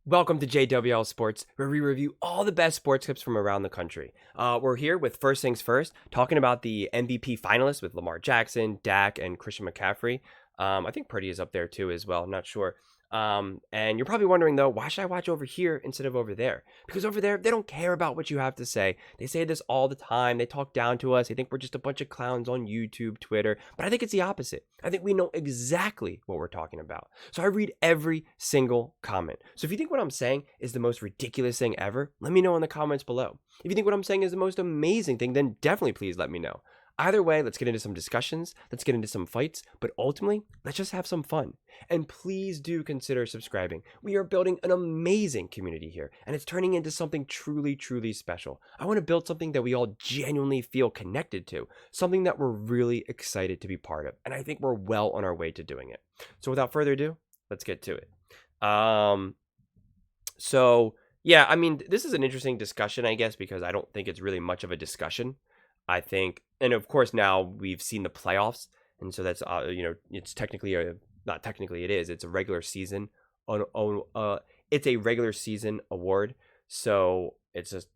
Welcome to JWL Sports, where we review all the best sports clips from around the country. We're here with First Things First, talking about the MVP finalists with Lamar Jackson, Dak, and Christian McCaffrey. I think Purdy is up there too as well, I'm not sure. And you're probably wondering though, why should I watch over here instead of over there? Because over there, they don't care about what you have to say. They say this all the time. They talk down to us. They think we're just a bunch of clowns on YouTube, Twitter. But I think it's the opposite. I think we know exactly what we're talking about. So I read every single comment. So if you think what I'm saying is the most ridiculous thing ever, let me know in the comments below. If you think what I'm saying is the most amazing thing, then definitely please let me know. Either way, let's get into some discussions, let's get into some fights, but ultimately, let's just have some fun. And please do consider subscribing. We are building an amazing community here, and it's turning into something truly, truly special. I want to build something that we all genuinely feel connected to, something that we're really excited to be part of, and I think we're well on our way to doing it. So without further ado, let's get to it. Yeah, I mean, this is an interesting discussion, I guess, because I don't think it's really much of a discussion. I think, and of course now we've seen the playoffs, and so that's it's technically not technically it is. It's a regular season. It's a regular season award. So it's just,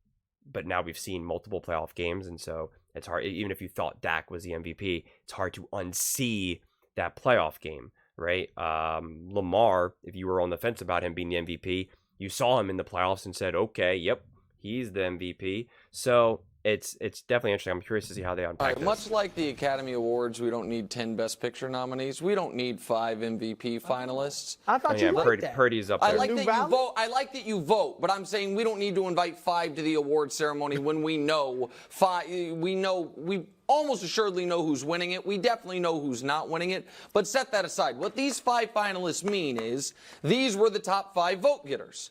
but now we've seen multiple playoff games, and so it's hard. Even if you thought Dak was the MVP, it's hard to unsee that playoff game, right? Lamar, if you were on the fence about him being the MVP, you saw him in the playoffs and said, okay, yep, he's the MVP. So it's definitely interesting. I'm curious to see how they unpack this. Much like the Academy Awards, we don't need 10 Best Picture nominees. We don't need 5 MVP finalists. I thought you liked that. Purdy's up there. I like that you vote. I like that you vote, but I'm saying we don't need to invite 5 to the award ceremony when we know 5. We almost assuredly know who's winning it. We definitely know who's not winning it. But set that aside. What these 5 finalists mean is these were the top 5 vote getters.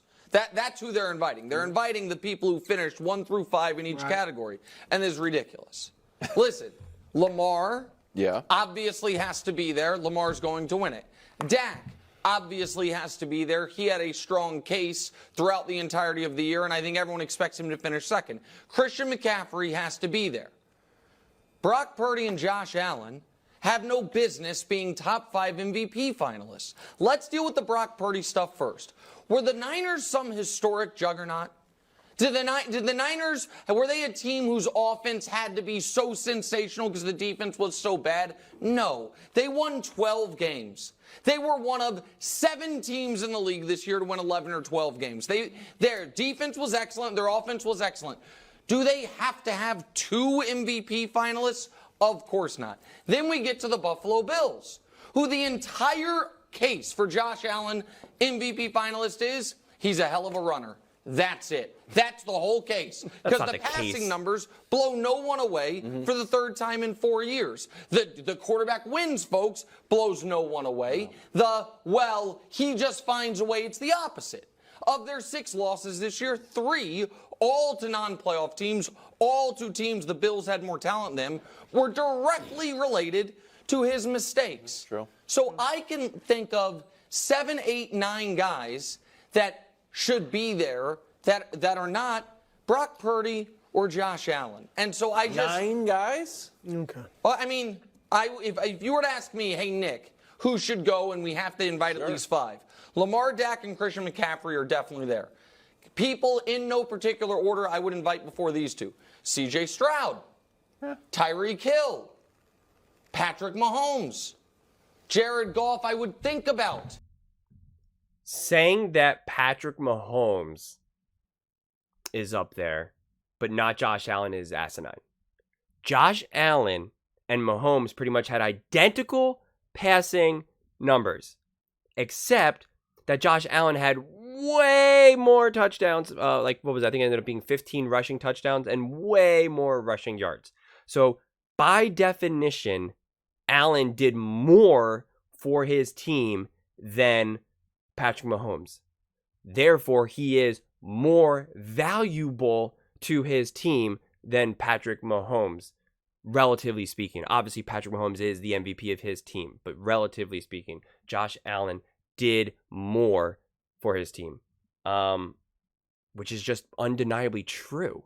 That's who they're inviting. They're inviting the people who finished 1 through 5 in each category. And this is ridiculous. Listen, Lamar obviously has to be there. Lamar's going to win it. Dak obviously has to be there. He had a strong case throughout the entirety of the year, and I think everyone expects him to finish second. Christian McCaffrey has to be there. Brock Purdy and Josh Allen have no business being top 5 MVP finalists. Let's deal with the Brock Purdy stuff first. Were the Niners some historic juggernaut? Did the Niners, were they a team whose offense had to be so sensational because the defense was so bad? No. They won 12 games. They were one of 7 teams in the league this year to win 11 or 12 games. Their defense was excellent. Their offense was excellent. Do they have to have 2 MVP finalists? Of course not. Then we get to the Buffalo Bills, who the entire case for Josh Allen MVP finalist is he's a hell of a runner. That's it. That's the whole case. Because the passing numbers blow no one away for the 3rd time in 4 years. The quarterback wins, folks, blows no one away. He just finds a way. It's the opposite. Of their 6 losses this year, 3, all to non-playoff teams, all to teams the Bills had more talent than them, were directly related to his mistakes. True. So I can think of 7, 8, 9 guys that should be there that are not Brock Purdy or Josh Allen. And so I just 9 guys? Okay. Well, I mean, if you were to ask me, hey Nick, who should go, and we have to invite at least 5. Lamar, Dak, and Christian McCaffrey are definitely there. People in no particular order I would invite before these 2. C.J. Stroud, Tyreek Hill, Patrick Mahomes, Jared Goff I would think about. Saying that Patrick Mahomes is up there, but not Josh Allen is asinine. Josh Allen and Mahomes pretty much had identical passing numbers, except that Josh Allen had way more touchdowns. I think it ended up being 15 rushing touchdowns and way more rushing yards. So by definition, Allen did more for his team than Patrick Mahomes. Therefore, he is more valuable to his team than Patrick Mahomes, relatively speaking. Obviously, Patrick Mahomes is the MVP of his team, but relatively speaking, Josh Allen did more for his team, which is just undeniably true.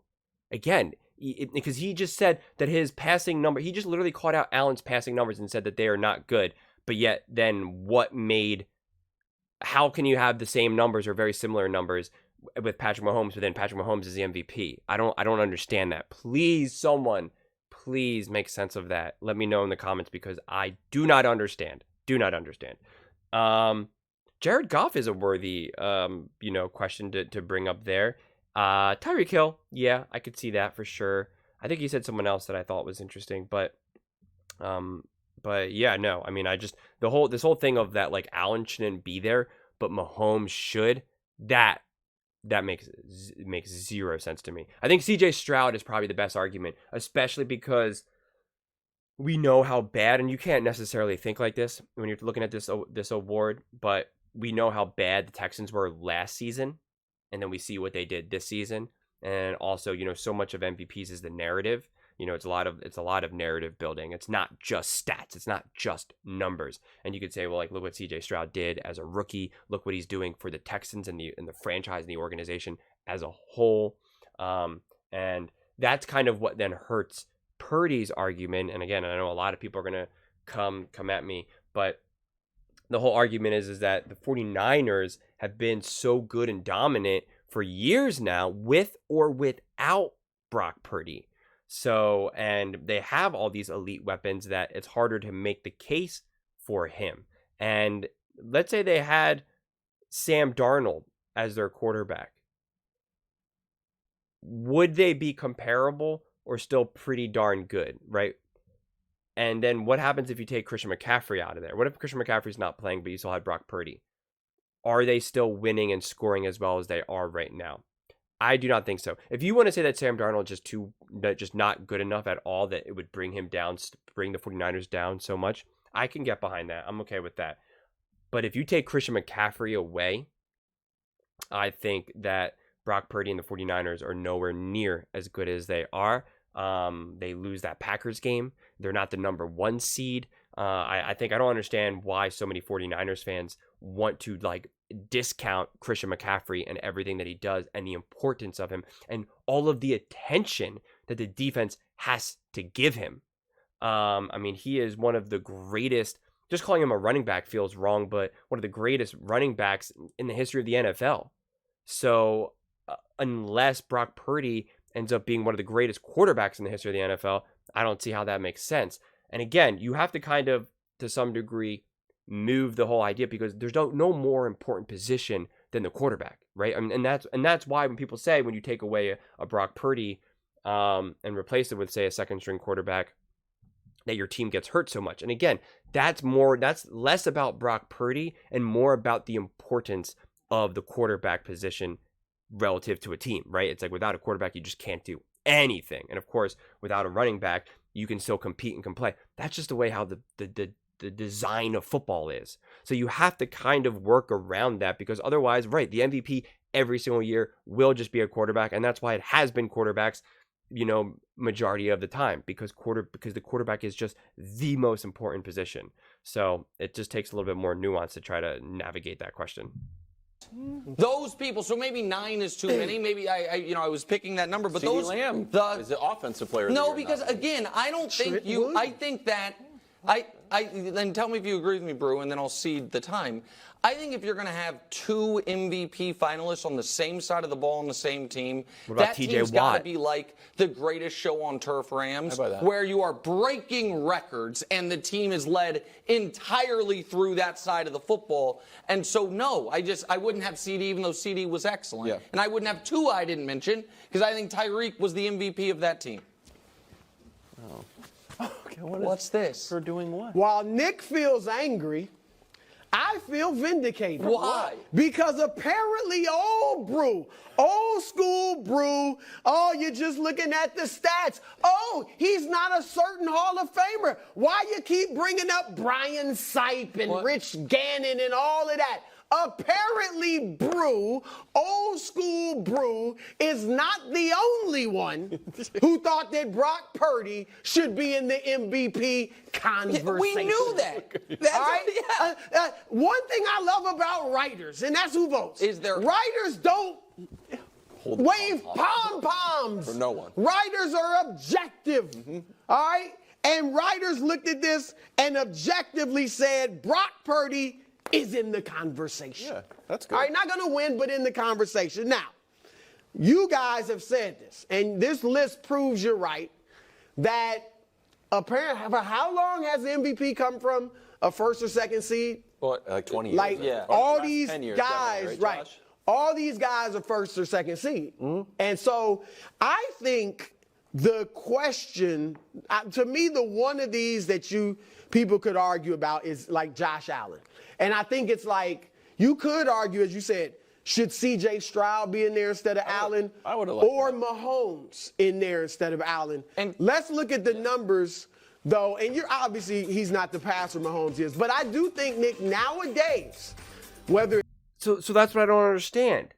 Again, because he just said that his passing number, he just literally called out Allen's passing numbers and said that they are not good. But yet then what made how can you have the same numbers or very similar numbers with Patrick Mahomes, but then Patrick Mahomes is the MVP? I don't understand that. Please, someone, please make sense of that. Let me know in the comments because I do not understand. Do not understand. Jared Goff is a worthy, question to bring up there. Tyreek Hill, yeah, I could see that for sure. I think he said someone else that I thought was interesting, but yeah, no. I mean, this whole thing of that, like, Allen shouldn't be there, but Mahomes should. That makes zero sense to me. I think CJ Stroud is probably the best argument, especially because we know how bad, and you can't necessarily think like this when you're looking at this award, but we know how bad the Texans were last season, and then we see what they did this season. And also, so much of MVPs is the narrative. It's a lot of narrative building. It's not just stats. It's not just numbers. And you could say, well, like, look what CJ Stroud did as a rookie. Look what he's doing for the Texans and the franchise and the organization as a whole. And that's kind of what then hurts Purdy's argument. And again, I know a lot of people are going to come at me, but the whole argument is that the 49ers have been so good and dominant for years now, with or without Brock Purdy. So, and they have all these elite weapons that it's harder to make the case for him. And let's say they had Sam Darnold as their quarterback. Would they be comparable or still pretty darn good, right? And then what happens if you take Christian McCaffrey out of there? What if Christian McCaffrey's not playing, but you still had Brock Purdy? Are they still winning and scoring as well as they are right now? I do not think so. If you want to say that Sam Darnold just not good enough at all, that it would bring him down, bring the 49ers down so much, I can get behind that. I'm okay with that. But if you take Christian McCaffrey away, I think that Brock Purdy and the 49ers are nowhere near as good as they are. They lose that Packers game. They're not the number 1 seed. I think I don't understand why so many 49ers fans want to discount Christian McCaffrey and everything that he does and the importance of him and all of the attention that the defense has to give him. I mean, he is one of the greatest, just calling him a running back feels wrong, but one of the greatest running backs in the history of the NFL. So unless Brock Purdy ends up being one of the greatest quarterbacks in the history of the NFL, I don't see how that makes sense. And again, you have to kind of, to some degree, move the whole idea because there's no more important position than the quarterback, right? I mean, and that's why when people say when you take away a Brock Purdy and replace it with, say, a second string quarterback, that your team gets hurt so much. And again, that's less about Brock Purdy and more about the importance of the quarterback position relative to a team, right? It's like without a quarterback, you just can't do anything. And of course, without a running back, you can still compete and can play. That's just the way how the design of football is. So you have to kind of work around that because otherwise, right, the MVP every single year will just be a quarterback. And that's why it has been quarterbacks, majority of the time because the quarterback is just the most important position. So it just takes a little bit more nuance to try to navigate that question. Those people, so maybe 9 is too many. Maybe I was picking that number, but CeeDee Lamb is the offensive player. No, because again, I don't think you. I think that then tell me if you agree with me, Brew, and then I'll cede the time. I think if you're going to have 2 MVP finalists on the same side of the ball on the same team, that team's got to be like the greatest show on turf, Rams, where you are breaking records and the team is led entirely through that side of the football. And so, no, I wouldn't have CD, even though CD was excellent. Yeah. And I wouldn't have 2 I didn't mention because I think Tyreek was the MVP of that team. Oh. Okay, what's this? For doing what? While Nick feels angry, I feel vindicated. Why? Because apparently old school Brew, you're just looking at the stats. Oh, he's not a certain Hall of Famer. Why you keep bringing up Brian Sipe and Rich Gannon and all of that? Apparently, old school Brew, is not the only one who thought that Brock Purdy should be in the MVP conversation. We knew that. That's all right? One thing I love about writers, and that's who votes, is writers don't wave pom-poms. For no one. Writers are objective. All right? And writers looked at this and objectively said, Brock Purdy is in the conversation. Yeah, that's good. All right, not going to win, but in the conversation. Now, you guys have said this, and this list proves you're right, that apparently, for how long has the MVP come from a first or second seed? What, like 20 years? Like, Yeah. all Last these 10 years, guys, definitely, right? Josh? All these guys are first or second seed. And so I think the question, to me, the one of these that people could argue about is like Josh Allen. And I think it's like, you could argue, as you said, should C.J. Stroud be in there instead of Allen? I would've liked or that. Mahomes in there instead of Allen? And let's look at the numbers, though. And you're obviously, he's not the passer Mahomes is. But I do think, Nick, nowadays, whether So that's what I don't understand.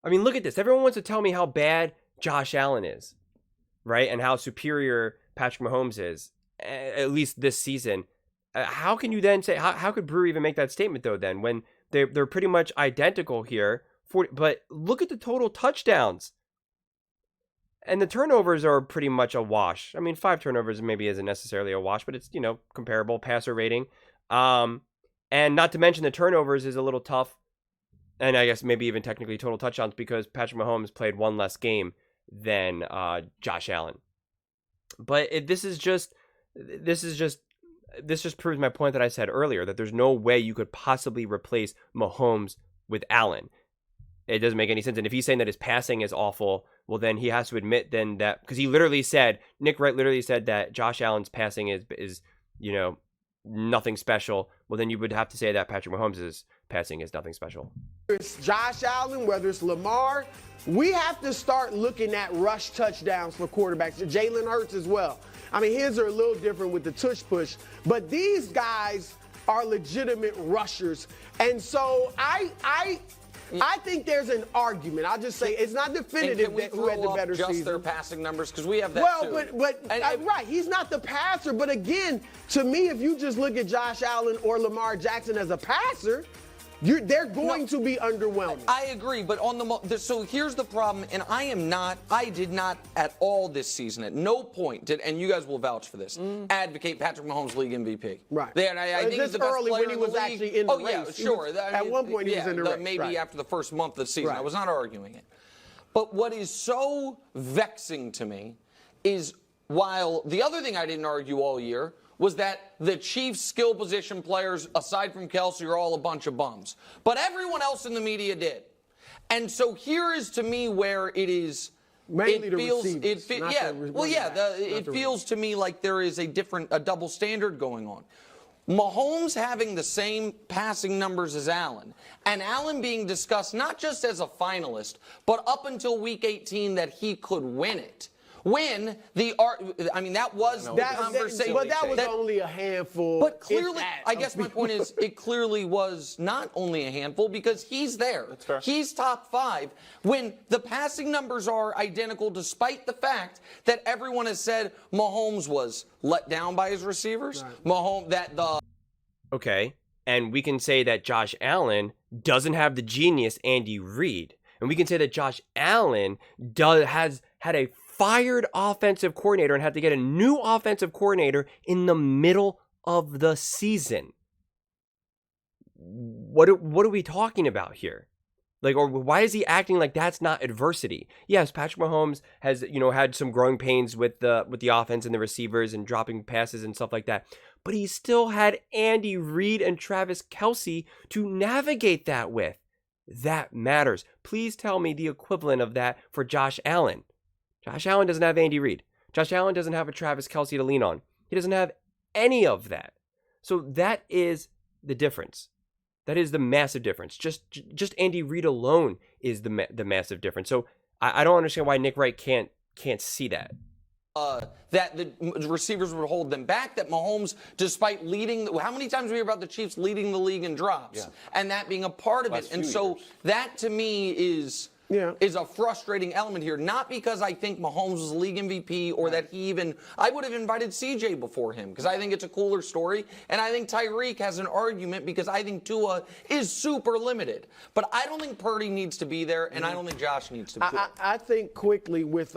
I mean, look at this. Everyone wants to tell me how bad Josh Allen is, right? And how superior Patrick Mahomes is, at least this season. How can you then say, how could Brewer even make that statement, though, then, when they're pretty much identical here? But look at the total touchdowns. And the turnovers are pretty much a wash. I mean, 5 turnovers maybe isn't necessarily a wash, but it's, comparable passer rating. And not to mention the turnovers is a little tough. And I guess maybe even technically total touchdowns, because Patrick Mahomes played one less game than Josh Allen. But this just proves my point that I said earlier, that there's no way you could possibly replace Mahomes with Allen. It doesn't make any sense. And if he's saying that his passing is awful, well, then he has to admit then that, because he literally said, Nick Wright literally said that Josh Allen's passing is nothing special. Well, then you would have to say that Patrick Mahomes' passing is nothing special. Whether it's Josh Allen, whether it's Lamar, we have to start looking at rush touchdowns for quarterbacks. Jalen Hurts as well. I mean, his are a little different with the tush push, but these guys are legitimate rushers. And so I think there's an argument. I'll just say it's not definitive that who had the better just season. their passing numbers, because we have that Well, too. but right, he's not the passer. But again, to me, if you just look at Josh Allen or Lamar Jackson as a passer, they're going to be underwhelming. I agree, but so here's the problem, and I did not at all this season, at no point and you guys will vouch for this, advocate Patrick Mahomes league MVP. Right. I think he's the best early player when he in the was league. actually in the race. Yeah, sure. At one point he was in the race. Maybe right. after the first month of the season. Right. I was not arguing it. But what is so vexing to me is, while the other thing I didn't argue all year was that the Chiefs' skill position players, aside from Kelsey, are all a bunch of bums. But everyone else in the media did. And so here is, to me, where it is. Mainly the feels, receivers, it, not yeah, the well, yeah. It feels to me like there is a double standard going on. Mahomes having the same passing numbers as Allen, and Allen being discussed not just as a finalist, but up until Week 18 that he could win it. When that was the conversation. But that was only a handful. But clearly, I guess my point is, it clearly was not only a handful, because he's there. That's fair. He's top 5. When the passing numbers are identical, despite the fact that everyone has said Mahomes was let down by his receivers, right. Okay, and we can say that Josh Allen doesn't have the genius Andy Reid, and we can say that Josh Allen has had a fired offensive coordinator and had to get a new offensive coordinator in the middle of the season. What are we talking about here? Like, or why is he acting like that's not adversity? Yes, Patrick Mahomes has, had some growing pains with the offense and the receivers and dropping passes and stuff like that. But he still had Andy Reid and Travis Kelce to navigate that with. That matters. Please tell me the equivalent of that for Josh Allen. Josh Allen doesn't have Andy Reid. Josh Allen doesn't have a Travis Kelce to lean on. He doesn't have any of that. So that is the difference. That is the massive difference. Just Andy Reid alone is the massive difference. So I don't understand why Nick Wright can't see that. That the receivers would hold them back, that Mahomes, despite leading, how many times we hear about the Chiefs leading the league in drops, and that being a part of it. And so that, to me, is is a frustrating element here. Not because I think Mahomes was league MVP or that I would have invited CJ before him because I think it's a cooler story. And I think Tyreek has an argument because I think Tua is super limited. But I don't think Purdy needs to be there, and I don't think Josh needs to be there. I think quickly with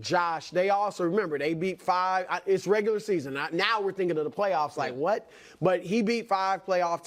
Josh, they also, remember, they beat 5. It's regular season. Now we're thinking of the playoffs like, what? But he beat 5 playoff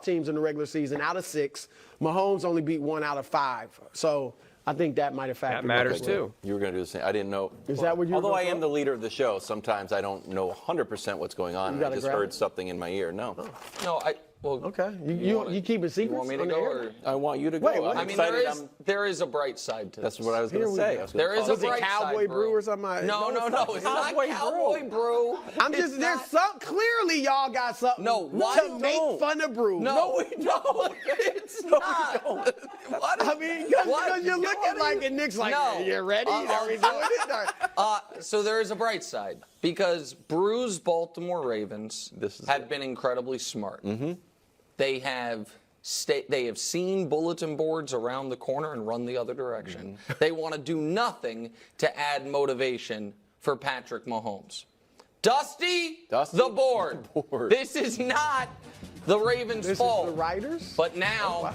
teams in the regular season out of 6. Mahomes only beat 1 out of 5. So I think that might have factored. That matters too. You were going to do the same. I didn't know. Is that what you? Although I am the leader of the show, sometimes I don't know 100% what's going on. I just heard something in my ear. No. No, okay. You keep it secret. You want me to go? Or? I want you to go. Wait, what? I'm excited. There is a bright side to this. That's what I was going to say. There is a Was it bright Cowboy side, Brew or something? No. It's not Cowboy Brew. I'm just, there's some, clearly y'all got something to make fun of Brew. No, we don't. It's not. What? I mean, because you're looking like, and Nick's like, you ready? Are we doing it? So there is a bright side because Brew's Baltimore Ravens have been incredibly smart. Mm-hmm. They have seen bulletin boards around the corner and run the other direction. Mm-hmm. They want to do nothing to add motivation for Patrick Mahomes. Dusty the board. This is not the Ravens' fault. This is the writers? But now,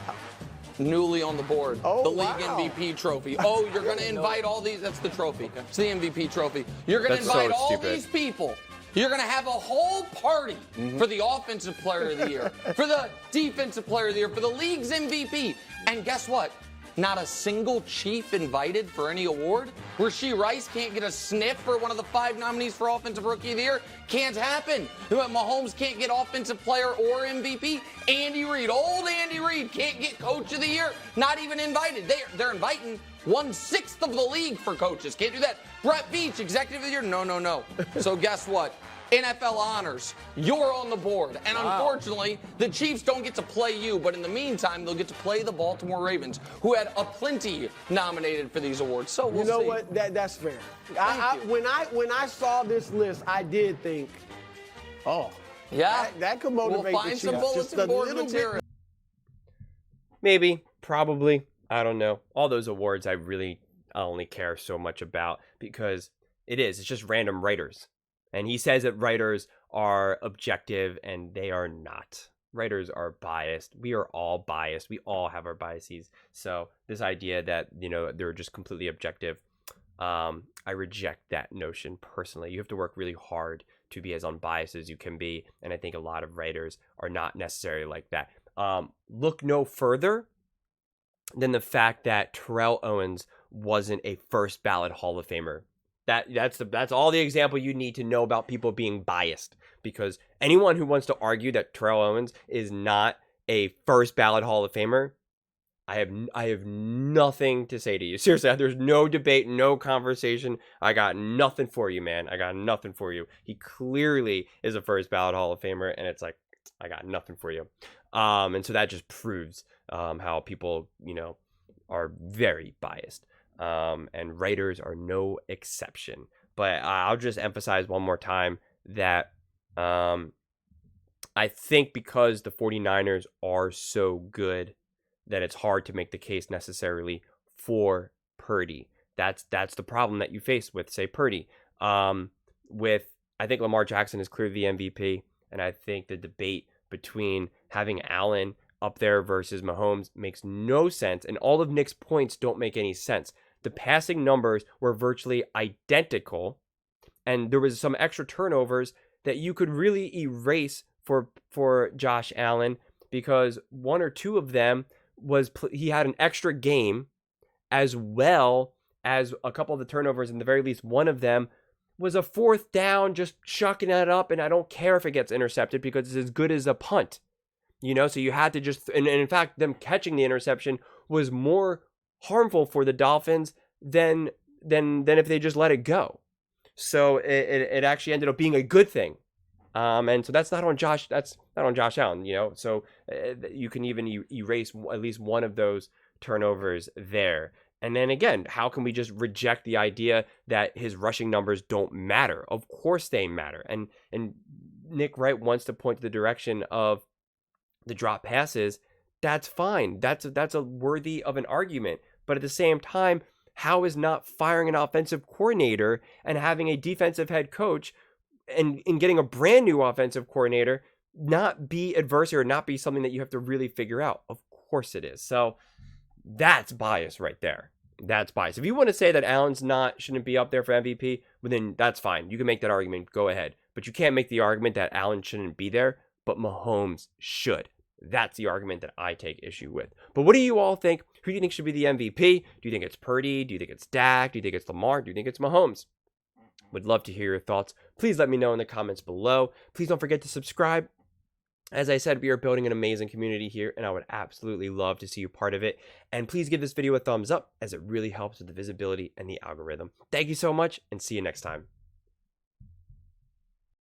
newly on the board, the league MVP trophy. Oh, you're going to invite all these. That's the trophy. Okay. It's the MVP trophy. You're going to invite all these people. You're going to have a whole party for the Offensive Player of the Year, for the Defensive Player of the Year, for the league's MVP. And guess what? Not a single Chief invited for any award. Rashee Rice can't get a sniff for one of the 5 nominees for Offensive Rookie of the Year. Can't happen. Mahomes can't get Offensive Player or MVP. Andy Reid, old Andy Reid, can't get Coach of the Year. Not even invited. They're inviting 1/6 of the league for coaches. Can't do that. Brett Beach, Executive of the Year. No. So guess what? NFL honors. You're on the board. And unfortunately, the Chiefs don't get to play you. But in the meantime, they'll get to play the Baltimore Ravens, who had a plenty nominated for these awards. So we'll see. You know what? That's fair. When I saw this list, I did think, that could motivate we'll find the Chiefs some bulletin board material. Maybe, probably. I don't know. All those awards I only care so much about because it's just random writers. And he says that writers are objective, and they are not. Writers are biased. We are all biased. We all have our biases. So this idea that, they're just completely objective, I reject that notion personally. You have to work really hard to be as unbiased as you can be. And I think a lot of writers are not necessarily like that. Look no further than the fact that Terrell Owens wasn't a first ballot Hall of Famer. That's all the example you need to know about people being biased, because anyone who wants to argue that Terrell Owens is not a first ballot Hall of Famer, I have nothing to say to you. Seriously, there's no debate, no conversation. I got nothing for you, man. I got nothing for you. He clearly is a first ballot Hall of Famer, and it's like, I got nothing for you. And so that just proves how people, are very biased. And writers are no exception. But I'll just emphasize one more time that I think because the 49ers are so good that it's hard to make the case necessarily for Purdy. That's the problem that you face with, say, Purdy. I think Lamar Jackson is clearly the MVP, and I think the debate between having Allen up there versus Mahomes makes no sense, and all of Nick's points don't make any sense. The passing numbers were virtually identical, and there was some extra turnovers that you could really erase for Josh Allen, because 1 or 2 of them he had an extra game, as well as a couple of the turnovers, and the very least one of them was a 4th down, just chucking it up, and I don't care if it gets intercepted because it's as good as a punt. So you had to just, and in fact, them catching the interception was more harmful for the Dolphins than if they just let it go. So it actually ended up being a good thing. And so that's not on Josh Allen, So you can even erase at least one of those turnovers there. And then again, how can we just reject the idea that his rushing numbers don't matter? Of course they matter. And Nick Wright wants to point to the direction of the drop passes. that's fine. That's a worthy of an argument. But at the same time, how is not firing an offensive coordinator and having a defensive head coach and getting a brand new offensive coordinator not be adversity or not be something that you have to really figure out? Of course it is. So that's bias right there. That's bias. If you want to say that Allen's shouldn't be up there for MVP, well, then that's fine. You can make that argument. Go ahead. But you can't make the argument that Allen shouldn't be there, but Mahomes should. That's the argument that I take issue with. But what do you all think? Who do you think should be the MVP? Do you think it's Purdy? Do you think it's Dak? Do you think it's Lamar? Do you think it's Mahomes? Would love to hear your thoughts. Please let me know in the comments below. Please don't forget to subscribe. As I said, we are building an amazing community here, and I would absolutely love to see you part of it. And please give this video a thumbs up, as it really helps with the visibility and the algorithm. Thank you so much, and see you next time.